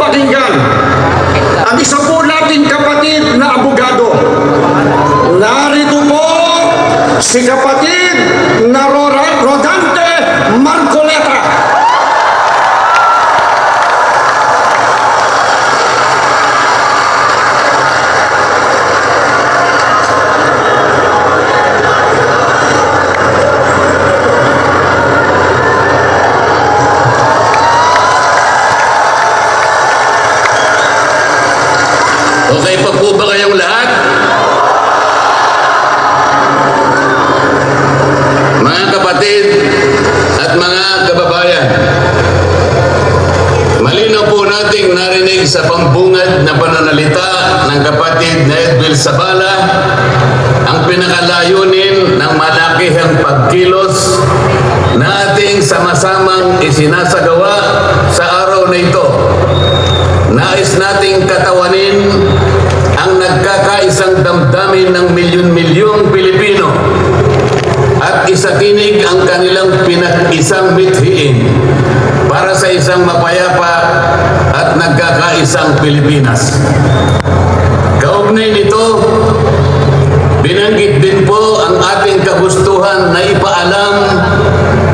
pakinggan ang isa po nating kapatid na abogado. Narito po si kapatid na Rodante Marcoleta. Okay pa po ba kayong lahat? Mga kapatid at mga kababayan, malinaw po nating narinig sa pambungad na pananalita ng kapatid na Edwil Sabala ang pinakalayunin ng malakihang pagkilos na ating sama-samang isinasagawa sa araw na ito. Nais nating katawanin ang nagkakaisang damdamin ng milyon-milyong Pilipino at isakinig ang kanilang pinag-isang mithiin para sa isang mapayapa at nagkakaisang Pilipinas. Kaugnay nito, binanggit din po ang ating kagustuhan na ipaalam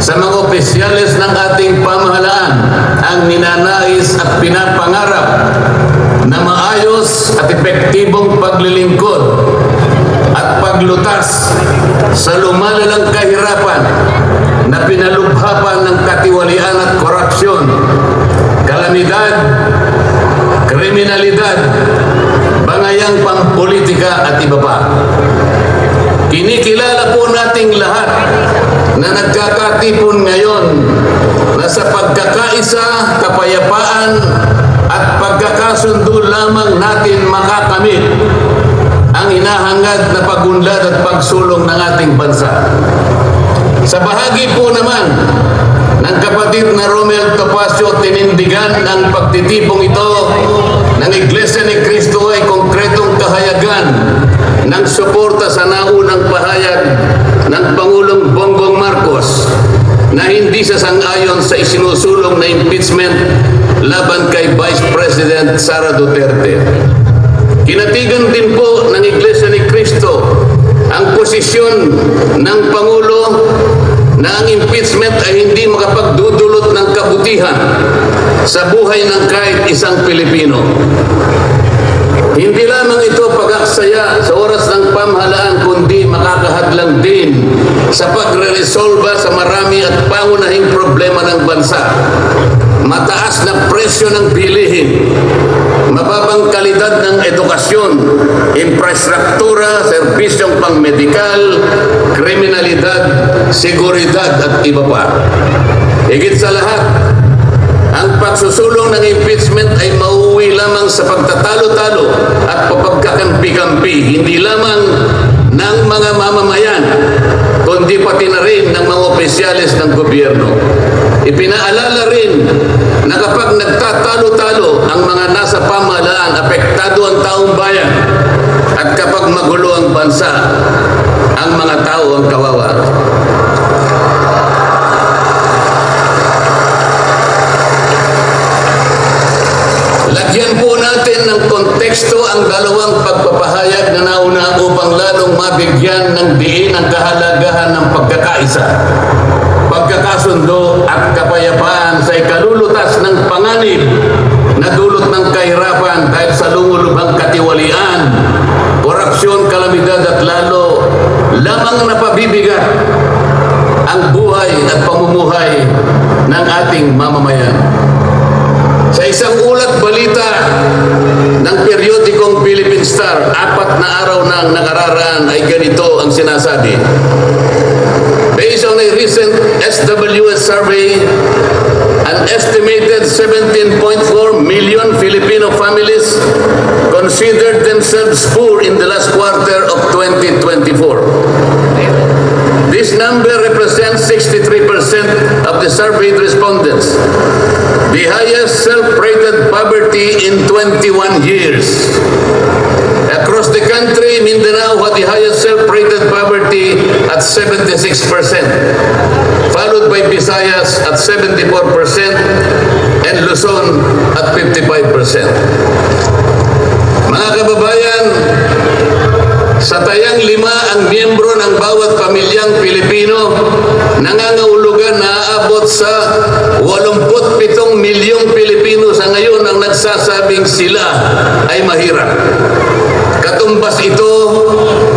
sa mga opisyales ng ating pamahalaan ang ninanais at pinapangarap na maayos at epektibong paglilingkod at paglutas sa lumalalang kahirapan na pinalubhapan ng katiwalian at korupsyon, kalamidad, kriminalidad, bangayang pampolitika at iba pa. Kinikilala po nating lahat na nagkakatipon ngayon na sa pagkakaisa, kapayapaan at pagkakasundo lamang natin makakamit ang hinahangad na pagunlad at pagsulong ng ating bansa. Sa bahagi po naman ng kapatid na Romel Topacio, tinindigan ang pagtitipong ito ng Iglesia ni Cristo ay konkretong kahayagan ng suporta sa naunang pahayag ng Pangulong Bongbong Marcos na hindi sasang-ayon sa isinusulong na impeachment laban kay Vice President Sara Duterte. Kinatigan din po ng Iglesia ni Cristo ang posisyon ng Pangulo na ang impeachment ay hindi makapagdudulot ng kabutihan sa buhay ng kahit isang Pilipino. Hindi lamang ito pag-aksaya sa oras ng pamahalaan, kundi makakahadlang din sa pagre-resolba sa marami at pangunahing problema ng bansa. Mataas na presyo ng bilihin, mababang kalidad ng edukasyon, infrastruktura, serbisyong pangmedikal, kriminalidad, seguridad at iba pa. Higit sa lahat, ang pagsusulong ng impeachment ay mauuwi lamang sa pagtatalo-talo at pagkakampi-kampi, hindi lamang ng mga mamamayan, kundi pati na rin ng mga opisyales ng gobyerno. Ipinaalala rin na kapag nagtatalo-talo ang mga nasa pamahalaan, apektado ang taong bayan, at kapag magulo ang bansa, ang mga tao ang kawawa. Lagyan po natin ng konteksto ang dalawang pagpapahayag na nauna upang lalong mabigyan ng diin ang kahalagahan ng pagkakaisa, pagkakasundo at kapayapaan sa ikalulutas ng panganib na dulot ng kahirapan dahil sa lumulubhang katiwalian, korupsyon, kalamidad at lalo lamang napabibigat ang buhay at pamumuhay ng ating mamamayan. Sa isang ulat balita ng periodikong Philippine Star, 4 na araw nang nakararaan ay ganito ang sinasabi. Based on a recent SWS survey, an estimated 17.4 million Filipino families considered themselves poor in the last quarter of 2024. This number represents 63% of the surveyed respondents, the highest self-rated poverty in 21 years. Across the country, Mindanao had the highest self-rated poverty at 76%, followed by Visayas at 74% and Luzon at 55%. milyong Pilipino sa ngayon ang nagsasabing sila ay mahirap. Katumbas ito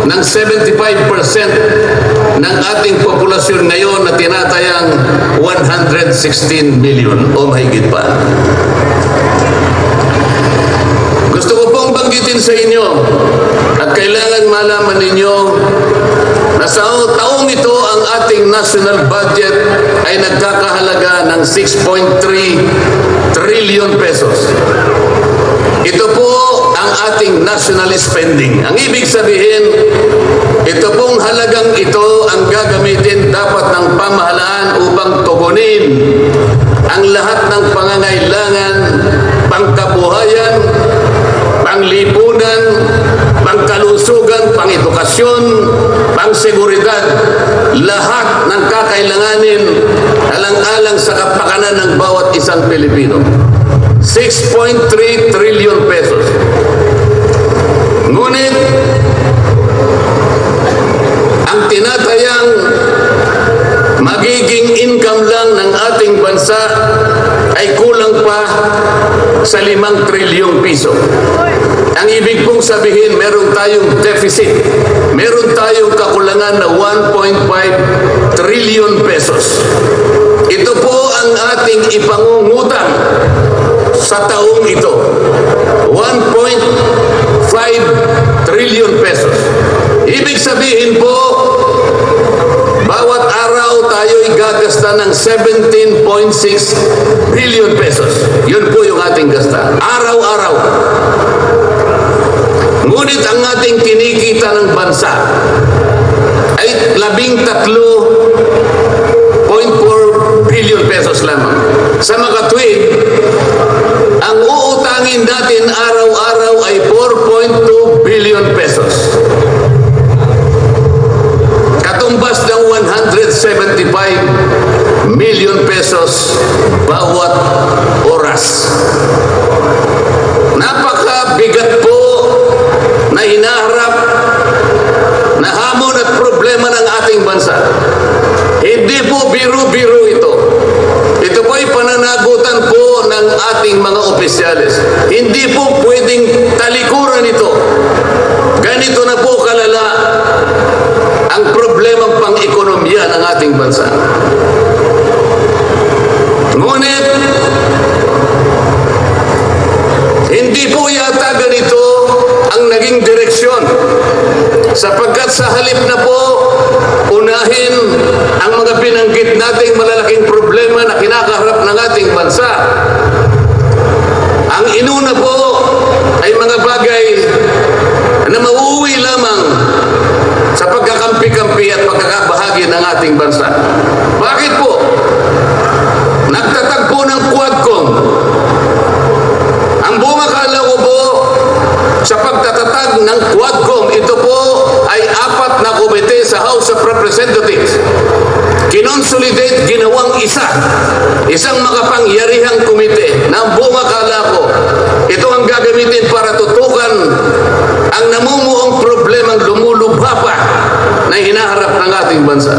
ng 75% ng ating populasyon ngayon na tinatayang 116 million o mahigit pa. Gusto ko pong banggitin sa inyo at kailangan malaman ninyo na sa taong ito ang ating national budget ay nagkakahalaga ng 6.3 trillion pesos. Ito po ang ating national spending. Ang ibig sabihin, ito pong halagang ito ang gagamitin dapat ng pamahalaan upang tugunin ang lahat ng pangangailangan, pangkabuhayan, panglipunan, pangkalusugan, pangedukasyon, pangseguridad, lahat ng kakailanganin alang-alang sa kapakanan ng bawat isang Pilipino. 6.3 trillion pesos. Ngunit, ang tinatayang magiging income lang ng ating bansa ay kulang pa sa 5 trilyong piso. Ang ibig pong sabihin, meron tayong deficit. Meron tayong kakulangan na 1.5 trillion pesos. Ito po ang ating ipangungutang sa taong ito. 1.5 trillion pesos. Ibig sabihin po, bawat araw tayo'y gagasta ng 17.6 billion pesos. Yun po yung ating gasta. Araw-araw. Ngunit ang ating kinikita ng bansa ay 13.4 billion pesos lamang. Sa makatwid, ang uutangin natin araw-araw ay 4.2 billion pesos. Katumbas ng 175 million pesos bawat oras. Napakabigat po na hinaharap na hamon at problema ng ating bansa. Hindi po biro-biro ito. Ito po ay pananagutan po ng ating mga opisyales. Hindi po pwedeng talikuran ito. Ganito na po kalala ang problemang pang-ekonomiya ng ating bansa. Ngunit, hindi po yata ganito ang naging direksyon, sapagkat sa halip na po unahin ang mga binanggit nating malalaking problema na kinakaharap ng ating bansa, ang inuna po ay mga bagay na mauuwi lamang sa pagkakampi-kampi at pagkakabahagi ng ating bansa. Bakit po? Nagtatagpo ng Quadcom. Ang bumakala ko po sa pagtatatag ng Quadcom, ito po ay 4 na komite sa House of Representatives. Kinonsolidate, ginawang isang makapangyarihang komite na ang bumakala ko, ito ang gagamitin para tutukan ang namumuong problemang lumulubha pa na hinaharap ng ating bansa.